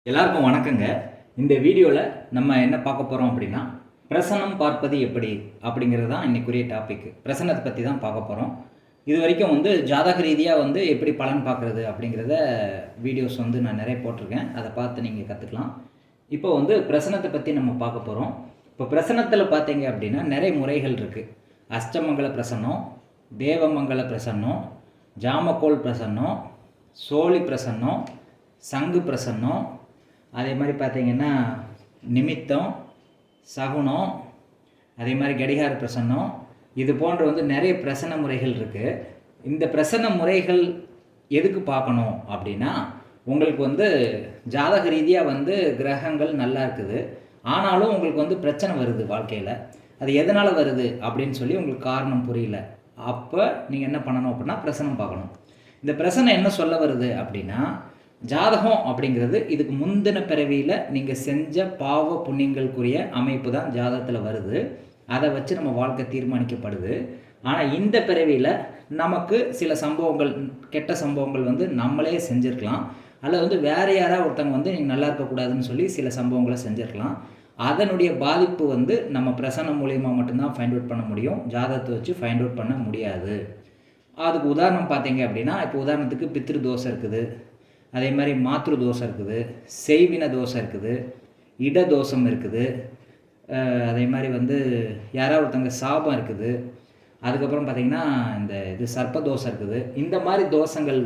எல்லாருக்கும் வணக்கங்க. இந்த வீடியோவில் நம்ம என்ன பார்க்க போகிறோம் அப்படின்னா, பிரசனம் பார்ப்பது எப்படி அப்படிங்கிறது தான் இன்றைக்குரிய டாபிக். பிரசனத்தை பற்றி தான் பார்க்க போகிறோம். இது வரைக்கும் ஜாதக ரீதியாக எப்படி பலன் பார்க்குறது அப்படிங்கிறத வீடியோஸ் நான் நிறைய போட்டிருக்கேன். அதை பார்த்து நீங்கள் கற்றுக்கலாம். இப்போ பிரசனத்தை பற்றி நம்ம பார்க்க போகிறோம். இப்போ பிரசனத்தில் பார்த்தீங்க அப்படின்னா நிறைய முறைகள் இருக்குது. அஷ்டமங்கல பிரசன்னம், தேவமங்கல பிரசன்னம், ஜாமக்கோல் பிரசன்னம், சோழி பிரசன்னம், சங்கு பிரசன்னம், அதே மாதிரி பார்த்திங்கன்னா நிமித்தம், சகுனம், அதே மாதிரி கடிகார பிரசன்னம், இது போன்ற நிறைய பிரசன்ன முறைகள் இருக்குது. இந்த பிரசன்ன முறைகள் எதுக்கு பார்க்கணும் அப்படின்னா, உங்களுக்கு ஜாதக ரீதியாக கிரகங்கள் நல்லா இருக்குது, ஆனாலும் உங்களுக்கு பிரச்சனை வருது வாழ்க்கையில். அது எதனால் வருது அப்படின்னு சொல்லி உங்களுக்கு காரணம் புரியல. அப்போ நீங்கள் என்ன பண்ணணும் அப்படின்னா பிரசனம் பார்க்கணும். இந்த பிரசனம் என்ன சொல்ல வருது அப்படின்னா, ஜாதகம் அப்படிங்கிறது இதுக்கு முந்தின பிறவியில் நீங்கள் செஞ்ச பாவ புண்ணியங்களுக்குரிய அமைப்பு தான் ஜாதகத்தில் வருது. அதை வச்சு நம்ம வாழ்க்கை தீர்மானிக்கப்படுது. ஆனால் இந்த பிறவியில் நமக்கு சில சம்பவங்கள், கெட்ட சம்பவங்கள் நம்மளே செஞ்சுருக்கலாம், அல்லது வேறு யாராவது ஒருத்தவங்க நீங்கள் நல்லா இருக்கக்கூடாதுன்னு சொல்லி சில சம்பவங்களை செஞ்சுருக்கலாம். அதனுடைய பாதிப்பு நம்ம பிரசனம் மூலியமாக மட்டும்தான் ஃபைண்ட் அவுட் பண்ண முடியும். ஜாதகத்தை வச்சு ஃபைண்ட் அவுட் பண்ண முடியாது. அதுக்கு உதாரணம் பார்த்தீங்க அப்படின்னா, இப்போ உதாரணத்துக்கு பித்ரு தோஷம் இருக்குது, அதே மாதிரி மாத்ரு தோஷம் இருக்குது, செய்வின தோஷம் இருக்குது, இட தோஷம் இருக்குது, அதே மாதிரி யாராவது ஒருத்தங்க சாபம் இருக்குது, அதுக்கப்புறம் பார்த்திங்கன்னா இது சர்ப்ப தோஷம் இருக்குது. இந்த மாதிரி தோஷங்கள்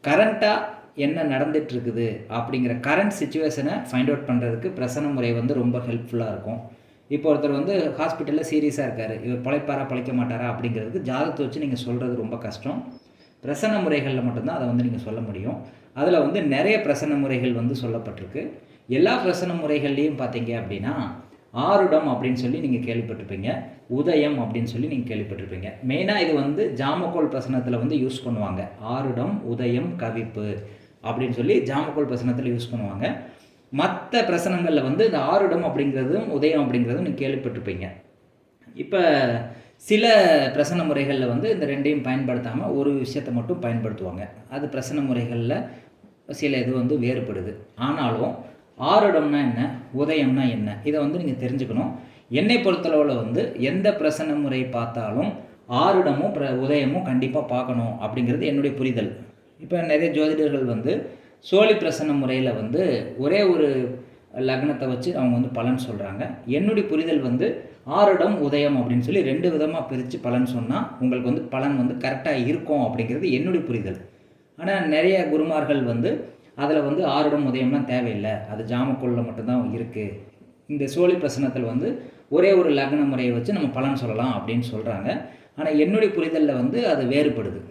கரண்ட்டாக என்ன நடந்துகிட்ருக்குது அப்படிங்கிற கரண்ட் சுச்சுவேஷனை ஃபைண்ட் அவுட் பண்ணுறதுக்கு பிரசன முறை ரொம்ப ஹெல்ப்ஃபுல்லாக இருக்கும். இப்போ ஒருத்தர் ஹாஸ்பிட்டலில் சீரியஸாக இருக்கார், இவர் பிழைப்பாரா பிழைக்க மாட்டாரா அப்படிங்கிறதுக்கு ஜாதகத்தை வச்சு நீங்கள் சொல்கிறது ரொம்ப கஷ்டம். பிரசன்ன முறைகளில் மட்டும்தான் அதை நீங்கள் சொல்ல முடியும். அதில் நிறைய பிரசன்ன முறைகள் சொல்லப்பட்டிருக்கு. எல்லா பிரசன்ன முறைகள்லேயும் பார்த்தீங்க அப்படின்னா ஆருடம் அப்படின்னு சொல்லி நீங்கள் கேள்விப்பட்டிருப்பீங்க, உதயம் அப்படின்னு சொல்லி நீங்கள் கேள்விப்பட்டிருப்பீங்க. மெயினாக இது ஜாமக்கோல் பிரசனத்தில் யூஸ் பண்ணுவாங்க. ஆருடம், உதயம், கவிப்பு அப்படின்னு சொல்லி ஜாமக்கோல் பிரசனத்தில் யூஸ் பண்ணுவாங்க. மற்ற பிரசனங்களில் இந்த ஆருடம் அப்படிங்கிறதும் உதயம் அப்படிங்கிறதும் நீங்கள் கேள்விப்பட்டிருப்பீங்க. இப்போ சில பிரசன்ன முறைகளில் இந்த ரெண்டையும் பயன்படுத்தாமல் ஒரு விஷயத்தை மட்டும் பயன்படுத்துவாங்க. அது பிரசன்ன முறைகளில் சில இது வேறுபடுது. ஆனாலும் ஆருடம்னா என்ன, உதயம்னா என்ன, இதை நீங்கள் தெரிஞ்சுக்கணும். என்னை பொறுத்தளவில் எந்த பிரசன்ன முறை பார்த்தாலும் ஆருடமும் உதயமும் கண்டிப்பாக பார்க்கணும் அப்படிங்கிறது என்னுடைய புரிதல். இப்போ நிறைய ஜோதிடர்கள் சோழி பிரசன்ன முறையில் ஒரே ஒரு லக்னத்தை வச்சு அவங்க பலன் சொல்கிறாங்க. என்னுடைய புரிதல் ஆருடம், உதயம் அப்படின்னு சொல்லி ரெண்டு விதமாக பிரித்து பலன் சொன்னால் உங்களுக்கு பலன் கரெக்டாக இருக்கும் அப்படிங்கிறது என்னுடைய புரிதல். ஆனால் நிறைய குருமார்கள் அதில் ஆருடம், உதயம்லாம் தேவையில்லை, அது ஜாமக்கோளில் மட்டும்தான் இருக்குது, இந்த சோழி பிரசனத்தில் ஒரே ஒரு லக்ன முறையை வச்சு நம்ம பலன் சொல்லலாம் அப்படின்னு சொல்கிறாங்க. ஆனால் என்னுடைய புரிதலில் அது வேறுபடுது.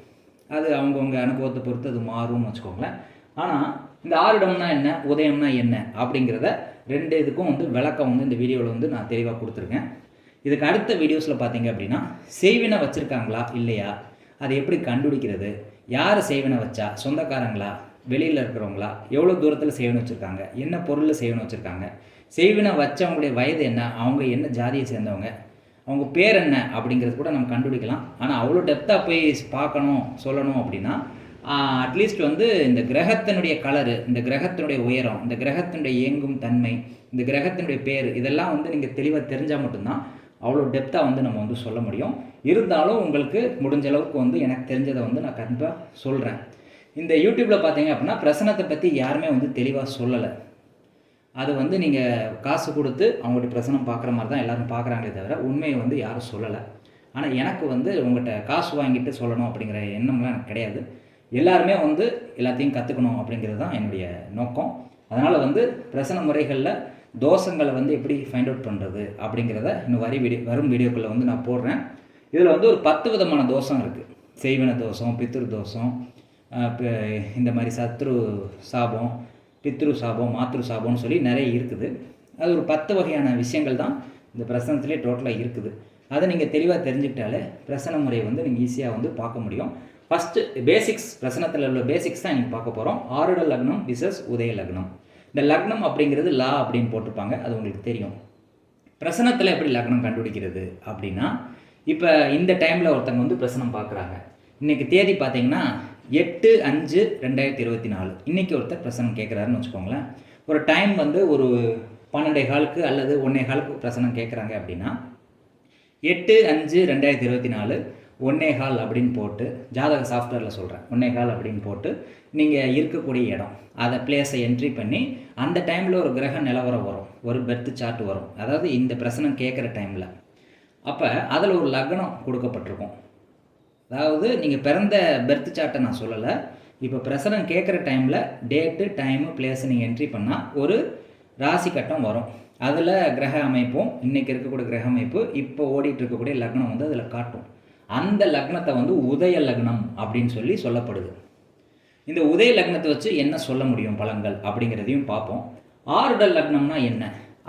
அது அவங்கவுங்க அனுபவத்தை பொறுத்து அது மாறும்னு வச்சுக்கோங்களேன். ஆனால் இந்த ஆருடம்னா என்ன, உதயம்னா என்ன அப்படிங்கிறத ரெண்டு இதுக்கும் விளக்கம் இந்த வீடியோவில் நான் தெளிவாக கொடுத்துருக்கேன். இதுக்கு அடுத்த வீடியோஸில் பார்த்தீங்க அப்படின்னா செய்வினை வச்சுருக்காங்களா இல்லையா, அதை எப்படி கண்டுபிடிக்கிறது, யார் செய்வினை வச்சா, சொந்தக்காரங்களா, வெளியில் இருக்கிறவங்களா, எவ்வளோ தூரத்தில் செய்வினை வச்சுருக்காங்க, என்ன பொருளில் செய்வினை வச்சுருக்காங்க, செய்வினை வச்சவங்களுடைய வயது என்ன, அவங்க என்ன ஜாதியை சேர்ந்தவங்க, அவங்க பேர் என்ன அப்படிங்கிறது கூட நம்ம கண்டுபிடிக்கலாம். ஆனால் அவ்வளோ டெப்த்தாக போய் பார்க்கணும் சொல்லணும் அப்படின்னா அட்லீஸ்ட் இந்த கிரகத்தினுடைய கலரு, இந்த கிரகத்தினுடைய உயரம், இந்த கிரகத்தினுடைய இயங்கும் தன்மை, இந்த கிரகத்தினுடைய பேர், இதெல்லாம் நீங்கள் தெளிவாக தெரிஞ்சால் மட்டும்தான் அவ்வளோ டெப்த்தாக நம்ம சொல்ல முடியும். இருந்தாலும் உங்களுக்கு முடிஞ்ச அளவுக்கு எனக்கு தெரிஞ்சதை நான் கண்டிப்பாக சொல்கிறேன். இந்த யூடியூப்பில் பார்த்தீங்க அப்படின்னா பிரசனத்தை பற்றி யாருமே தெளிவாக சொல்லலை. அது நீங்கள் காசு கொடுத்து அவங்கள்ட்ட பிரசனம் பார்க்குற மாதிரி தான் எல்லோரும் பார்க்குறாங்களே தவிர உண்மையை யாரும் சொல்லலை. ஆனால் எனக்கு உங்கள்கிட்ட காசு வாங்கிட்டு சொல்லணும் அப்படிங்கிற எண்ணம்லாம் எனக்கு கிடையாது. எல்லாருமே எல்லாத்தையும் கற்றுக்கணும் அப்படிங்கிறது தான் என்னுடைய நோக்கம். அதனால் பிரசன முறைகளில் தோஷங்களை எப்படி ஃபைண்ட் அவுட் பண்ணுறது அப்படிங்கிறத இன்னும் வரும் வீடியோக்களில் நான் போடுறேன். இதில் ஒரு 10 விதமான தோஷம் இருக்குது. செய்வின தோஷம், பித்ரு தோஷம், இந்த மாதிரி சத்ரு சாபம், பித்ரு சாபம், மாத்ரு சாபம்னு சொல்லி நிறைய இருக்குது. அது ஒரு 10 வகையான விஷயங்கள் தான் இந்த பிரசனத்திலே டோட்டலாக இருக்குது. அதை நீங்கள் தெளிவாக தெரிஞ்சுக்கிட்டாலே பிரசன முறையை நீங்கள் ஈஸியாக பார்க்க முடியும். ஃபஸ்ட்டு பேசிக்ஸ், பிரசனத்தில் உள்ள பேசிக்ஸ் தான் நீங்கள் பார்க்க போகிறோம். ஆருட லக்னம் விசஸ் உதய லக்னம். இந்த லக்னம் அப்படிங்கிறது லா அப்படின்னு போட்டிருப்பாங்க, அது உங்களுக்கு தெரியும். பிரசனத்தில் எப்படி லக்னம் கண்டுபிடிக்கிறது அப்படின்னா, இப்போ இந்த டைமில் ஒருத்தங்க பிரசனம் பார்க்குறாங்க. இன்றைக்கி தேதி பார்த்தீங்கன்னா 8/5/2024 இன்றைக்கி ஒருத்தர் பிரசனம் கேட்குறாருன்னு வச்சுக்கோங்களேன். ஒரு டைம் வந்து ஒரு 12:15 அல்லது 1:15 பிரசனம் கேட்குறாங்க அப்படின்னா 8/5/2024 1:15 அப்படின்னு போட்டு, ஜாதக சாஃப்ட்வேரில் சொல்கிறேன், 1:15 அப்படின்னு போட்டு நீங்கள் இருக்கக்கூடிய இடம் அதை பிளேஸை என்ட்ரி பண்ணி அந்த டைமில் ஒரு கிரக நிலவரம் வரும், ஒரு பெர்த் சார்ட் வரும். அதாவது இந்த பிரசனம் கேட்குற டைமில் அப்போ அதில் ஒரு லக்னம் கொடுக்கப்பட்டிருக்கும். அதாவது நீங்கள் பிறந்த பெர்த் சார்ட்டை நான் சொல்லலை, இப்போ பிரசனம் கேட்குற டைமில் டேட்டு டைமு பிளேஸை நீங்கள் என்ட்ரி பண்ணால் ஒரு ராசி கட்டம் வரும். அதில் கிரக அமைப்பும் இன்றைக்கி இருக்கக்கூடிய கிரக அமைப்பு இப்போ ஓடிட்டு இருக்கக்கூடிய லக்னம் வந்து அதில் காட்டும். அந்த லக்னத்தை வந்து உதய லக்னம் அப்படின்னு சொல்லி சொல்லப்படுது. இந்த உதய லக்னத்தை வச்சு என்ன சொல்ல முடியும் பலன்கள் அப்படிங்கிறதையும் பார்ப்போம். ஆருட லக்னம்னா என்ன,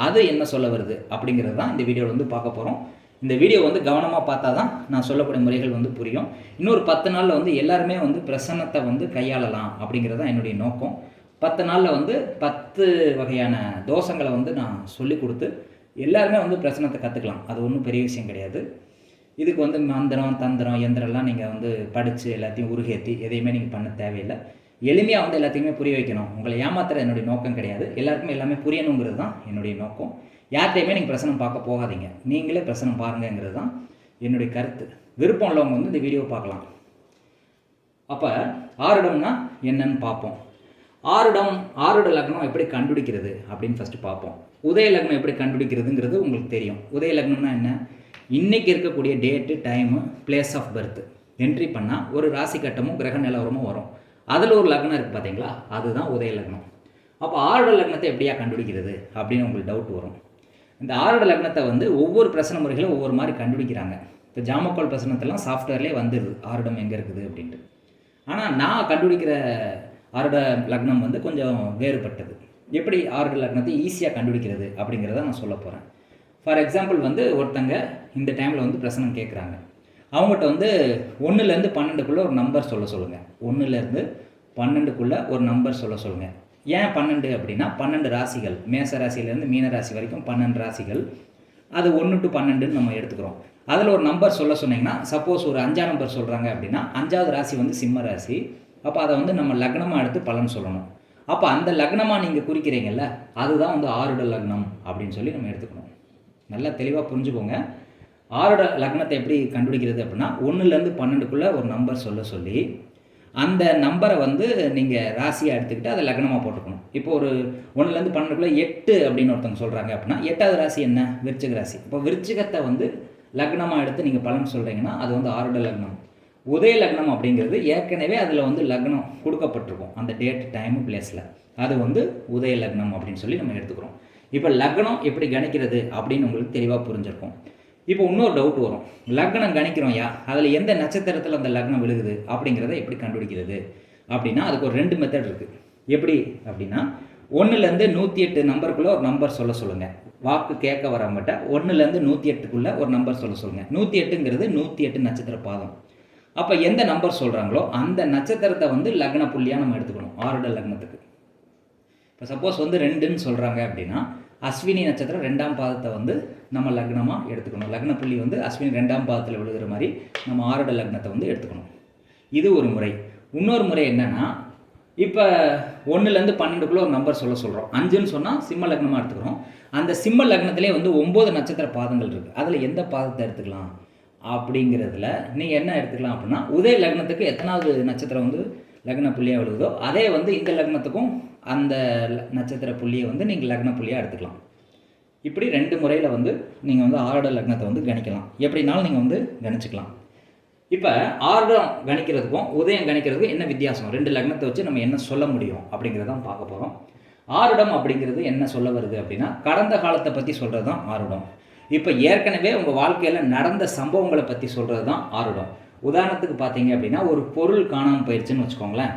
அது என்ன சொல்ல வருது அப்படிங்கிறது தான் இந்த வீடியோவில் வந்து பார்க்க போகிறோம். இந்த வீடியோ வந்து கவனமாக பார்த்தா தான் நான் சொல்லக்கூடிய முறைகள் வந்து புரியும். இன்னொரு 10 நாளில் வந்து எல்லாருமே வந்து பிரசன்னத்தை வந்து கையாளலாம் அப்படிங்கிறது தான் என்னுடைய நோக்கம். 10 நாளில் வந்து 10 வகையான தோஷங்களை வந்து நான் சொல்லி கொடுத்து எல்லாருமே வந்து பிரசன்னத்தை கற்றுக்கலாம். அது ஒன்றும் பெரிய விஷயம் கிடையாது. இதுக்கு வந்து மந்திரம் தந்திரம் எந்திரம்லாம் நீங்கள் வந்து படித்து எல்லாத்தையும் உருகேற்றி எதையுமே நீங்கள் பண்ண தேவையில்லை. எளிமையாக வந்து எல்லாத்தையுமே புரிய வைக்கணும். உங்களை ஏமாத்துற என்னுடைய நோக்கம் கிடையாது. எல்லாருக்குமே எல்லாமே புரியணுங்கிறது தான் என்னுடைய நோக்கம். யார்கிட்டையுமே நீங்கள் பிரசனம் பார்க்க போகாதீங்க, நீங்களே பிரசனம் பாருங்கங்கிறது தான் என்னுடைய கருத்து. விருப்பம் உள்ளவங்க வந்து இந்த வீடியோ பார்க்கலாம். அப்போ ஆருடம்னா என்னன்னு பார்ப்போம். ஆருட லக்னம் எப்படி கண்டுபிடிக்கிறது அப்படின்னு ஃபஸ்ட்டு பார்ப்போம். உதய லக்னம் எப்படி கண்டுபிடிக்கிறதுங்கிறது உங்களுக்கு தெரியும். உதய லக்னம்னா என்ன, இன்றைக்கி இருக்கக்கூடிய date time place of birth entry பண்ணால் ஒரு ராசி கட்டமும் கிரக நிலவரமும் வரும். அதில் ஒரு லக்னம் இருக்குது பார்த்தீங்களா, அதுதான் உதய லக்னம். அப்போ ஆருட லக்னத்தை எப்படியா கண்டுபிடிக்கிறது அப்படின்னு உங்களுக்கு டவுட் வரும். இந்த ஆருட லக்னத்தை வந்து ஒவ்வொரு பிரசன முறைகளும் ஒவ்வொரு மாதிரி கண்டுபிடிக்கிறாங்க. இப்போ ஜாமக்கோல் பிரசனத்தெல்லாம் சாஃப்ட்வேர்லேயே வந்துடுது ஆருடம் எங்கே இருக்குது அப்படின்ட்டு. ஆனால் நான் கண்டுபிடிக்கிற ஆருட லக்னம் வந்து கொஞ்சம் வேறுபட்டது. எப்படி ஆருட லக்னத்தை ஈஸியாக கண்டுபிடிக்கிறது அப்படிங்கிறத நான் சொல்ல போகிறேன். ஃபார் எக்ஸாம்பிள் வந்து ஒருத்தங்க இந்த டைமில் வந்து பிரசனம் கேட்குறாங்க. அவங்ககிட்ட வந்து 1லேருந்து 12க்குள்ளே ஒரு நம்பர் சொல்ல சொல்லுங்கள். 1லேருந்து 12க்குள்ளே ஒரு நம்பர் சொல்ல சொல்லுங்கள். ஏன் 12 அப்படின்னா 12 ராசிகள், மேச ராசியிலேருந்து மீன ராசி வரைக்கும் 12 ராசிகள். அது 1 to 12ன்னு நம்ம எடுத்துக்கிறோம். அதில் ஒரு நம்பர் சொல்ல சொன்னீங்கன்னா, சப்போஸ் ஒரு 5ஆம் நம்பர் சொல்கிறாங்க அப்படின்னா 5வது ராசி வந்து சிம்ம ராசி. அப்போ அதை வந்து நம்ம லக்னமாக எடுத்து பலன் சொல்லணும். அப்போ அந்த லக்னமாக நீங்கள் குறிக்கிறீங்கல்ல, அதுதான் வந்து ஆருட லக்னம் அப்படின்னு சொல்லி நம்ம எடுத்துக்கணும். நல்லா தெளிவாக புரிஞ்சுக்கோங்க. ஆருட லக்னத்தை எப்படி கண்டுபிடிக்கிறது அப்படின்னா 1லேருந்து 12க்குள்ளே ஒரு நம்பர் சொல்ல சொல்லி அந்த நம்பரை வந்து நீங்கள் ராசியாக எடுத்துக்கிட்டு அதை லக்னமாக போட்டுக்கணும். இப்போ ஒரு 1லேருந்து 12க்குள்ளே 8 அப்படின்னு ஒருத்தவங்க சொல்கிறாங்க அப்படின்னா 8வது ராசி என்ன, விருச்சிக ராசி. இப்போ விருச்சிகத்தை வந்து லக்னமாக எடுத்து நீங்கள் பலன் சொல்கிறீங்கன்னா அது வந்து ஆருட லக்னம். உதய லக்னம் அப்படிங்கிறது ஏற்கனவே அதில் வந்து லக்னம் கொடுக்கப்பட்டிருக்கும் அந்த டேட் டைமு பிளேஸில், அது வந்து உதய லக்னம் அப்படின்னு சொல்லி நம்ம எடுத்துக்கிறோம். இப்போ லக்னம் எப்படி கணிக்கிறது அப்படின்னு உங்களுக்கு தெளிவாக புரிஞ்சிருக்கும். இப்போ இன்னொரு டவுட் வரும், லக்னம் கணிக்கிறோம் அதில் எந்த நட்சத்திரத்தில் அந்த லக்னம் விழுகுது அப்படிங்கிறத எப்படி கண்டுபிடிக்கிறது அப்படின்னா அதுக்கு ஒரு 2 மெத்தட் இருக்குது. எப்படி அப்படின்னா 1லேருந்து 108 நம்பருக்குள்ளே ஒரு நம்பர் சொல்ல சொல்லுங்கள். வாக்கு கேட்க வரவங்ககிட்ட 1லேருந்து 108க்குள்ளே ஒரு நம்பர் சொல்ல சொல்லுங்கள். 108ங்கிறது 108 நட்சத்திர பாதம். அப்போ எந்த நம்பர் சொல்கிறாங்களோ அந்த நட்சத்திரத்தை வந்து லக்ன புள்ளியாக நம்ம எடுத்துக்கணும் ஆருட லக்னத்துக்கு. இப்போ சப்போஸ் வந்து 2ன்னு சொல்கிறாங்க அப்படின்னா அஸ்வினி நட்சத்திரம் 2ஆம் பாதத்தை வந்து நம்ம லக்னமாக எடுத்துக்கணும். லக்ன புள்ளி வந்து அஸ்வினி 2ஆம் பாதத்தில் விழுகிற மாதிரி நம்ம ஆருட லக்னத்தை வந்து எடுத்துக்கணும். இது ஒரு முறை. இன்னொரு முறை என்னென்னா, இப்போ 1லேருந்து 12க்குள்ளே ஒரு நம்பர் சொல்கிறோம். 5ன்னு சொன்னால் சிம்ம லக்னமாக எடுத்துக்கிறோம். அந்த சிம்ம லக்னத்திலே வந்து 9 நட்சத்திர பாதங்கள் இருக்குது. அதில் எந்த பாதத்தை எடுத்துக்கலாம் அப்படிங்கிறதுல நீங்கள் என்ன எடுத்துக்கலாம் அப்படின்னா உதய லக்னத்துக்கு எத்தனாவது நட்சத்திரம் வந்து லக்ன புள்ளியாக விழுகுதோ அதே வந்து இந்த லக்னத்துக்கும் அந்த நட்சத்திர புள்ளியை வந்து நீங்கள் லக்ன புள்ளியாக எடுத்துக்கலாம். இப்படி 2 முறையில் வந்து நீங்கள் வந்து ஆருட லக்னத்தை வந்து கணிக்கலாம். எப்படினாலும் நீங்கள் வந்து கணிச்சிக்கலாம். இப்போ ஆருடம் கணிக்கிறதுக்கும் உதயம் கணிக்கிறதுக்கும் என்ன வித்தியாசம், 2 லக்னத்தை வச்சு நம்ம என்ன சொல்ல முடியும் அப்படிங்கிறதான் பார்க்க போகிறோம். ஆருடம் அப்படிங்கிறது என்ன சொல்ல வருது அப்படின்னா கடந்த காலத்தை பற்றி சொல்கிறது தான் ஆருடம். இப்போ ஏற்கனவே உங்கள் வாழ்க்கையில் நடந்த சம்பவங்களை பற்றி சொல்கிறது தான் ஆருடம். உதாரணத்துக்கு பார்த்தீங்க அப்படின்னா ஒரு பொருள் காணாமல் போயிடுச்சுன்னு வச்சுக்கோங்களேன்,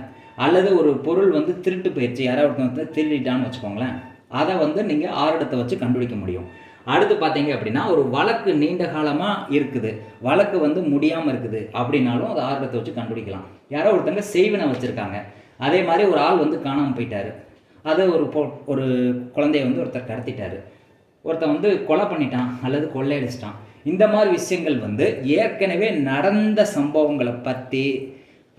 அல்லது ஒரு பொருள் வந்து திருட்டு போயிடுச்சு, யாராவது வந்து திருடிட்டான்னு வச்சுக்கோங்களேன், அதை வந்து நீங்கள் ஆருடத்தை வச்சு கண்டுபிடிக்க முடியும். அடுத்து பார்த்தீங்க அப்படின்னா ஒரு வழக்கு நீண்ட காலமாக இருக்குது, வழக்கு வந்து முடியாமல் இருக்குது அப்படின்னாலும் அதை ஆருடத்தை வச்சு கண்டுபிடிக்கலாம். யாரோ ஒருத்தங்க செய்வினை வச்சுருக்காங்க, அதே மாதிரி ஒரு ஆள் வந்து காணாமல் போயிட்டார், அதை ஒரு குழந்தைய வந்து ஒருத்தர் கடத்திட்டார், ஒருத்தன் வந்து கொலை பண்ணிட்டான் அல்லது கொள்ளையடிச்சிட்டான். இந்த மாதிரி விஷயங்கள் வந்து ஏற்கனவே நடந்த சம்பவங்களை பற்றி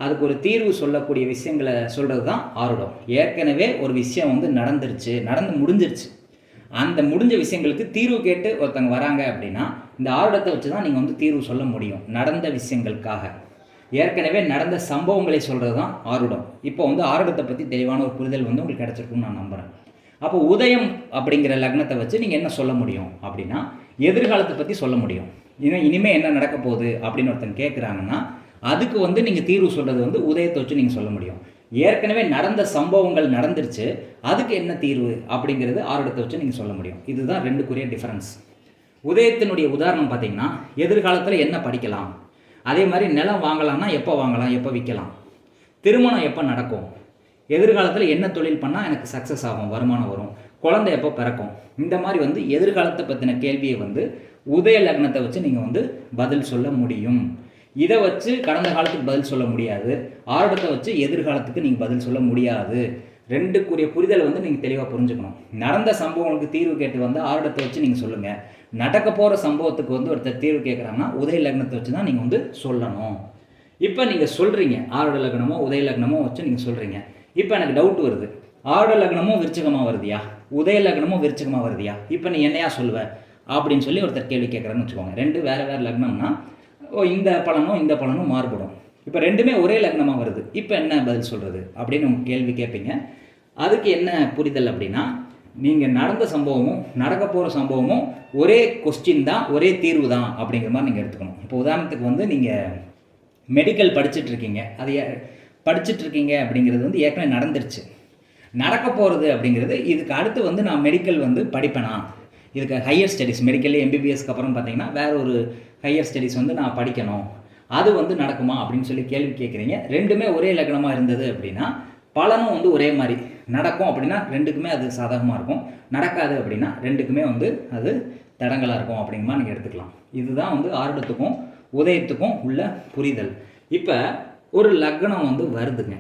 அதுக்கு ஒரு தீர்வு சொல்லக்கூடிய விஷயங்களை சொல்கிறது தான் ஆருடம். ஏற்கனவே ஒரு விஷயம் வந்து நடந்து முடிஞ்சிருச்சு. அந்த முடிஞ்ச விஷயங்களுக்கு தீர்வு கேட்டு ஒருத்தங்க வராங்க அப்படின்னா இந்த ஆருடத்தை வச்சு தான் நீங்கள் வந்து தீர்வு சொல்ல முடியும். நடந்த விஷயங்களுக்காக ஏற்கனவே நடந்த சம்பவங்களை சொல்கிறது தான் ஆருடம். இப்போ வந்து ஆருடத்தை பற்றி தெளிவான ஒரு புரிதல் வந்து உங்களுக்கு கிடச்சிருக்குன்னு நான் நம்புகிறேன். அப்போ உதயம் அப்படிங்கிற லக்னத்தை வச்சு நீங்கள் என்ன சொல்ல முடியும் அப்படின்னா எதிர்காலத்தை பற்றி சொல்ல முடியும். இனிமேல் என்ன நடக்க போகுது அப்படின்னு ஒருத்தன் கேட்குறாங்கன்னா அதுக்கு வந்து நீங்கள் தீர்வு சொல்கிறது வந்து உதயத்தை வச்சு நீங்கள் சொல்ல முடியும். ஏற்கனவே நடந்த சம்பவங்கள் நடந்துருச்சு, அதுக்கு என்ன தீர்வு அப்படிங்கிறது ஆருடத்தை வச்சு நீங்கள் சொல்ல முடியும். இதுதான் ரெண்டுக்குரிய டிஃபரன்ஸ். உதயத்தினுடைய உதாரணம் பார்த்தீங்கன்னா எதிர்காலத்தில் என்ன படிக்கலாம், அதே மாதிரி நிலம் வாங்கலாம்னா எப்போ வாங்கலாம், எப்போ விற்கலாம், திருமணம் எப்போ நடக்கும், எதிர்காலத்தில் என்ன தொழில் பண்ணால் எனக்கு சக்ஸஸ் ஆகும், வருமானம் வரும், குழந்தை எப்போ பிறக்கும், இந்த மாதிரி வந்து எதிர்காலத்தை பற்றின கேள்வியை வந்து உதய லக்னத்தை வச்சு நீங்கள் வந்து பதில் சொல்ல முடியும். இதை வச்சு கடந்த காலத்துக்கு பதில் சொல்ல முடியாது, ஆருடத்தை வச்சு எதிர்காலத்துக்கு நீங்கள் பதில் சொல்ல முடியாது. ரெண்டுக்குரிய புரிதலை வந்து நீங்கள் தெளிவாக புரிஞ்சுக்கணும். நடந்த சம்பவங்களுக்கு தீர்வு கேட்டு வந்து ஆருடத்தை வச்சு நீங்கள் சொல்லுங்கள். நடக்க போகிற சம்பவத்துக்கு வந்து ஒருத்தர் தீர்வு கேட்குறாங்கன்னா உதய லக்னத்தை வச்சு தான் நீங்கள் வந்து சொல்லணும். இப்போ நீங்கள் சொல்கிறீங்க ஆருட லக்னமோ உதய லக்னமோ வச்சு நீங்கள் சொல்கிறீங்க. இப்போ எனக்கு டவுட் வருது, ஆருட லக்னமும் விருச்சிகமாக வருதியா, உதய லக்னமும் விருச்சிகமாக வருதியா, இப்போ நீ என்னையா சொல்லுவ அப்படின்னு சொல்லி ஒருத்தர் கேள்வி கேட்குறான்னு வச்சுக்கோங்க. ரெண்டு வேறு வேறு லக்னம்னா இந்த பலனும் இந்த பலனும் மாறுபடும். இப்போ ரெண்டுமே ஒரே லக்னமாக வருது, இப்போ என்ன பதில் சொல்கிறது அப்படின்னு உங்கள் கேள்வி கேட்பீங்க. அதுக்கு என்ன புரிதல் அப்படின்னா நீங்கள் நடந்த சம்பவமும் நடக்க போகிற சம்பவமும் ஒரே கொஸ்டின் தான், ஒரே தீர்வு தான் அப்படிங்கிற மாதிரி நீங்கள் எடுத்துக்கணும். இப்போ உதாரணத்துக்கு வந்து நீங்கள் மெடிக்கல் படிச்சுட்ருக்கீங்க, அது படிச்சுட்ருக்கீங்க அப்படிங்கிறது வந்து ஏற்கனவே நடந்துருச்சு. நடக்க போகிறது அப்படிங்கிறது இதுக்கு அடுத்து வந்து நான் மெடிக்கல் வந்து படிப்பேனா, இதுக்கு ஹையர் ஸ்டடீஸ் மெடிக்கல் எம்பிபிஎஸ்க்கு அப்புறம் பார்த்தீங்கன்னா வேறு ஒரு ஹையர் ஸ்டடீஸ் வந்து நான் படிக்கணும், அது வந்து நடக்குமா அப்படின்னு சொல்லி கேள்வி கேட்குறீங்க. ரெண்டுமே ஒரே லக்னமாக இருந்தது அப்படின்னா பலனும் வந்து ஒரே மாதிரி நடக்கும் அப்படின்னா ரெண்டுக்குமே அது சாதகமாக இருக்கும், நடக்காது அப்படின்னா ரெண்டுக்குமே வந்து அது தடங்களாக இருக்கும் அப்படிங்கிற மாதிரி நீங்கள் எடுத்துக்கலாம். இதுதான் வந்து ஆருடத்துக்கும் உதயத்துக்கும் உள்ள புரிதல். இப்போ ஒரு லக்னம் வந்து வருதுங்க,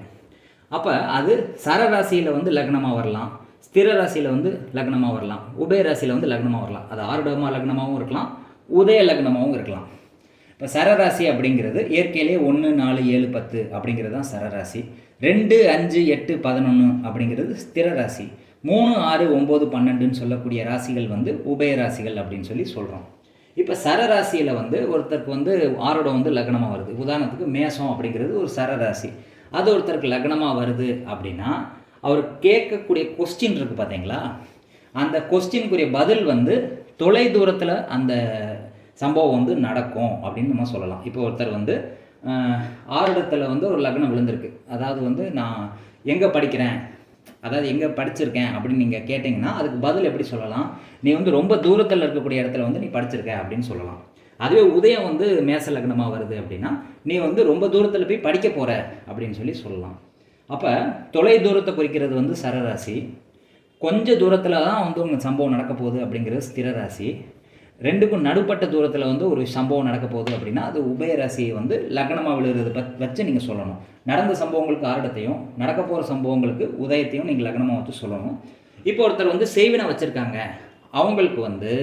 அப்போ அது சரராசியில் வந்து லக்னமாக வரலாம், ஸ்திர ராசியில் வந்து லக்னமாக வரலாம், உபய ராசியில் வந்து லக்னமாக வரலாம். அது ஆருடமாக லக்னமாகவும் இருக்கலாம், உதய லக்னமாகவும் இருக்கலாம். இப்போ சரராசி அப்படிங்கிறது இயற்கையிலே 1, 4, 7, 10 அப்படிங்கிறது தான் சரராசி. 2, 5, 8, 11 அப்படிங்கிறது ஸ்திர ராசி. 3, 6, 9, 12ன்னு சொல்லக்கூடிய ராசிகள் வந்து உபய ராசிகள் அப்படின்னு சொல்லி சொல்கிறோம். இப்போ சரராசியில் வந்து ஒருத்தருக்கு வந்து ஆருடம் வந்து லக்னமாக வருது. உதாரணத்துக்கு மேஷம் அப்படிங்கிறது ஒரு சரராசி, அது ஒருத்தருக்கு லக்னமாக வருது அப்படின்னா அவர் கேட்கக்கூடிய கொஸ்டின் இருக்குது பார்த்தீங்களா, அந்த கொஸ்டினுக்குரிய பதில் வந்து தொலை தூரத்தில் அந்த சம்பவம் வந்து நடக்கும் அப்படின்னு நம்ம சொல்லலாம். இப்போ ஒருத்தர் வந்து ஆருடத்தில் வந்து ஒரு லக்னம் விழுந்திருக்கு, அதாவது வந்து நான் எங்கே படிக்கிறேன், அதாவது எங்கே படிச்சிருக்கேன் அப்படின்னு நீங்கள் கேட்டிங்கன்னா அதுக்கு பதில் எப்படி சொல்லலாம், நீ வந்து ரொம்ப தூரத்தில் இருக்கக்கூடிய இடத்துல வந்து நீ படிச்சிருக்க அப்படின்னு சொல்லலாம். அதுவே உதயம் வந்து மேச லக்னமாக வருது அப்படின்னா நீ வந்து ரொம்ப தூரத்தில் போய் படிக்க போகிற அப்படின்னு சொல்லி சொல்லலாம். அப்போ தொலை தூரத்தை குறிக்கிறது வந்து சரராசி, கொஞ்சம் தூரத்தில் தான் வந்து உங்களுக்கு சம்பவம் நடக்க போகுது அப்படிங்கிறது ஸ்திர ராசி, ரெண்டுக்கும் நடுப்பட்ட தூரத்தில் வந்து ஒரு சம்பவம் நடக்க போகுது அப்படின்னா அது உபயராசியை வந்து லக்னமாக விழுகிறது வச்சு நீங்கள் சொல்லணும். நடந்த சம்பவங்களுக்கு ஆருடத்தையும் நடக்க போகிற சம்பவங்களுக்கு உதயத்தையும் நீங்கள் லக்னமாக வச்சு சொல்லணும். இப்போ ஒருத்தர் வந்து செய்வினை வச்சுருக்காங்க, அவங்களுக்கு வந்து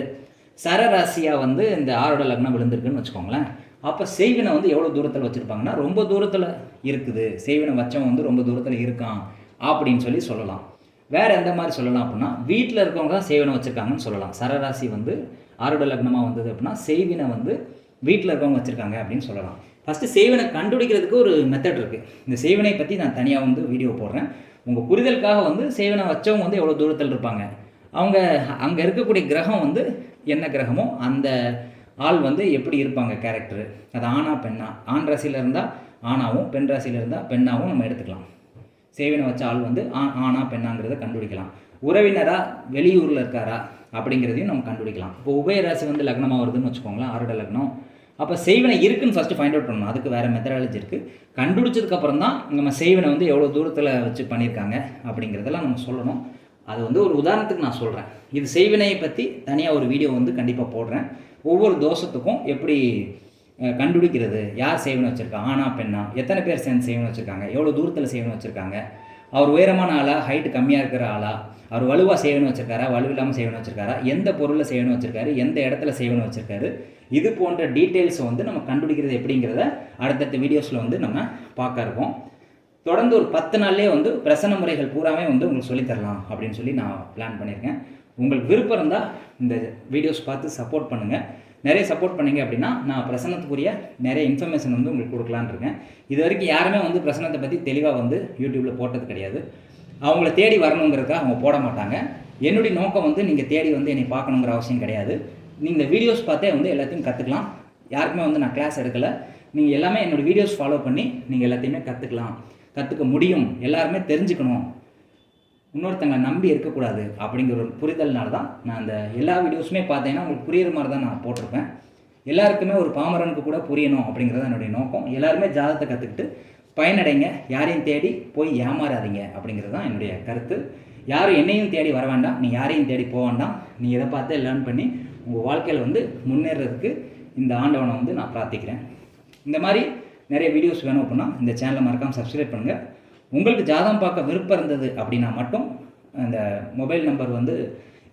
சரராசியாக வந்து இந்த ஆருட லக்னம் விழுந்திருக்குன்னு வச்சுக்கோங்களேன். அப்போ செய்வினை வந்து எவ்வளோ தூரத்தில் வச்சுருப்பாங்கன்னா ரொம்ப தூரத்தில் இருக்குது, செய்வினை வச்சவன் வந்து ரொம்ப தூரத்தில் இருக்கான் அப்படின்னு சொல்லி சொல்லலாம். வேறு எந்த மாதிரி சொல்லலாம் அப்படின்னா வீட்டில் இருக்கவங்க தான் செய்வினை வச்சுருக்காங்கன்னு சொல்லலாம். சரராசி வந்து ஆருட லக்னமாக வந்தது அப்படின்னா செய்வினை வந்து வீட்டில் இருக்கவங்க வச்சுருக்காங்க அப்படின்னு சொல்லலாம். ஃபஸ்ட்டு செய்வினை கண்டுபிடிக்கிறதுக்கு ஒரு மெத்தட் இருக்குது. இந்த செய்வினை பற்றி நான் தனியாக வந்து வீடியோ போடுறேன். உங்கள் புரிதலுக்காக வந்து செய்வினை வச்சவங்க வந்து எவ்வளோ தூரத்தில் இருப்பாங்க, அவங்க அங்கே இருக்கக்கூடிய கிரகம் வந்து என்ன கிரகமோ அந்த ஆள் வந்து எப்படி இருப்பாங்க கேரக்டரு, அது ஆணா பெண்ணா, ஆண் ராசியில் இருந்தால் ஆணாவும் பெண் ராசியில் இருந்தால் பெண்ணாகவும் நம்ம எடுத்துக்கலாம். செய்வினை வச்ச ஆள் வந்து ஆணா பெண்ணாங்கிறத கண்டுபிடிக்கலாம். உறவினராக வெளியூரில் இருக்காரா அப்படிங்கிறதையும் நம்ம கண்டுபிடிக்கலாம். இப்போ உபயராசி வந்து லக்னமாக வருதுன்னு வச்சுக்கோங்களேன், ஆருட லக்னம். அப்போ செய்வினை இருக்குன்னு ஃபஸ்ட்டு ஃபைண்ட் அவுட் பண்ணணும். அதுக்கு வேறு மெத்தடாலஜி இருக்குது. கண்டுபிடிச்சதுக்கப்புறம் தான் நம்ம செய்வினை வந்து எவ்வளோ தூரத்தில் வச்சு பண்ணியிருக்காங்க அப்படிங்கிறதெல்லாம் நம்ம சொல்லணும். அது வந்து ஒரு உதாரணத்துக்கு நான் சொல்கிறேன். இது செய்வினையை பற்றி தனியாக ஒரு வீடியோ வந்து கண்டிப்பாக போடுறேன். ஒவ்வொரு தோஷத்துக்கும் எப்படி கண்டுபிடிக்கிறது, யார் செய்வினை வச்சுருக்கா, ஆணா பெண்ணா, எத்தனை பேர் சேர்ந்து செய்வினை வச்சுருக்காங்க, எவ்வளோ தூரத்தில் செய்வினை வச்சுருக்காங்க, அவர் உயரமான ஆளா, ஹைட்டு கம்மியாக இருக்கிற ஆளா, அவர் வலுவாக செய்யணும் வச்சுருக்காரா, வலுவில்லாமல் செய்யணும் வச்சுருக்காரா, எந்த பொருளில் செய்யணும் வச்சுருக்காரு, எந்த இடத்துல செய்யணும் வச்சுருக்காரு, இது போன்ற டீட்டெயில்ஸை வந்து நம்ம கண்டுபிடிக்கிறது எப்படிங்கிறத அடுத்தடுத்த வீடியோஸில் வந்து நம்ம பார்க்க இருக்கோம். தொடர்ந்து ஒரு 10 நாள்லேயே வந்து பிரசன்ன முறைகள் பூராமே வந்து உங்களுக்கு சொல்லித்தரலாம் அப்படின்னு சொல்லி நான் பிளான் பண்ணியிருக்கேன். உங்களுக்கு விருப்பம் இருந்தால் இந்த வீடியோஸ் பார்த்து சப்போர்ட் பண்ணுங்கள். நிறைய சப்போர்ட் பண்ணிங்க அப்படின்னா நான் பிரசன்னத்துக்குரிய நிறைய இன்ஃபர்மேஷன் வந்து உங்களுக்கு கொடுக்கலான்னு இருக்கேன். இது வரைக்கும் யாருமே வந்து பிரசன்னத்தை பற்றி தெளிவாக வந்து யூடியூப்பில் போட்டது கிடையாது. அவங்கள தேடி வரணுங்கிறதுக்காக அவங்க போட மாட்டாங்க. என்னுடைய நோக்கம் வந்து நீங்கள் தேடி வந்து என்னை பார்க்கணுங்கிற அவசியம் கிடையாது. நீங்கள் இந்த வீடியோஸ் பார்த்தே வந்து எல்லாத்தையும் கற்றுக்கலாம். யாருக்குமே வந்து நான் கிளாஸ் எடுக்கலை. நீங்கள் எல்லாமே என்னோடய வீடியோஸ் ஃபாலோ பண்ணி நீங்கள் எல்லாத்தையுமே கற்றுக்க முடியும். எல்லாருமே தெரிஞ்சுக்கணும், இன்னொருத்தங்க நம்பி இருக்கக்கூடாது அப்படிங்கிற ஒரு புரிதல்னால தான் நான் அந்த எல்லா வீடியோஸுமே பார்த்தீங்கன்னா உங்களுக்கு புரியுற மாதிரி தான் நான் போட்டிருப்பேன். எல்லாருக்குமே ஒரு பாமரனுக்கு கூட புரியணும் அப்படிங்கிறது என்னுடைய நோக்கம். எல்லாருமே ஜாதகத்தை கற்றுக்கிட்டு பயனடைங்க. யாரையும் தேடி போய் ஏமாறாதீங்க அப்படிங்கிறது தான் என்னுடைய கருத்து. யாரும் என்னையும் தேடி வர வேண்டாம், நீ யாரையும் தேடி போக வேண்டாம். நீ இதை பார்த்து லேர்ன் பண்ணி உங்கள் வாழ்க்கையில் வந்து முன்னேறதுக்கு இந்த ஆண்டவனை வந்து நான் பிரார்த்திக்கிறேன். இந்த மாதிரி நிறைய வீடியோஸ் வேணும் அப்படின்னா இந்த சேனலை மறக்காமல் சப்ஸ்கிரைப் பண்ணுங்கள். உங்களுக்கு ஜாதகம் பார்க்க விருப்பம் இருந்தது அப்படின்னா மட்டும் அந்த மொபைல் நம்பர் வந்து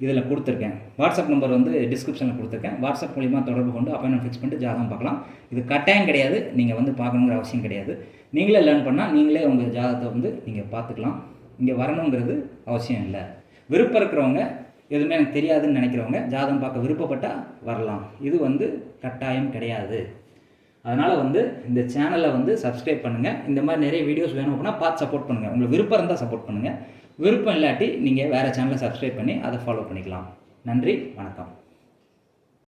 இதில் கொடுத்துருக்கேன். வாட்ஸ்அப் நம்பர் வந்து டிஸ்கிரிப்ஷனில் கொடுத்துருக்கேன். வாட்ஸ்அப் மூலிமா தொடர்பு கொண்டு அப்பாயின்மெண்ட் ஃபிக்ஸ் பண்ணிட்டு ஜாதகம் பார்க்கலாம். இது கட்டாயம் கிடையாது, நீங்கள் வந்து பார்க்கணுங்கிற அவசியம் கிடையாது. நீங்களே லேர்ன் பண்ணால் நீங்களே உங்கள் ஜாதகத்தை வந்து நீங்கள் பார்த்துக்கலாம். இங்கே வரணுங்கிறது அவசியம் இல்லை. விருப்பம் இருக்கிறவங்க, எதுவுமே எனக்கு தெரியாதுன்னு நினைக்கிறவங்க ஜாதகம் பார்க்க விருப்பப்பட்டால் வரலாம். இது வந்து கட்டாயம் கிடையாது. அதனால் வந்து இந்த சேனலை வந்து சப்ஸ்கிரைப் பண்ணுங்கள். இந்த மாதிரி நிறைய வீடியோஸ் வேணும் அப்படின்னா பார்த்து சப்போர்ட் பண்ணுங்கள். உங்களுக்கு விருப்பம் இருந்தால் சப்போர்ட் பண்ணுங்கள். விருப்பம் இல்லாட்டி நீங்கள் வேறு சேனலை சப்ஸ்கிரைப் பண்ணி அதை ஃபாலோ பண்ணிக்கலாம். நன்றி, வணக்கம்.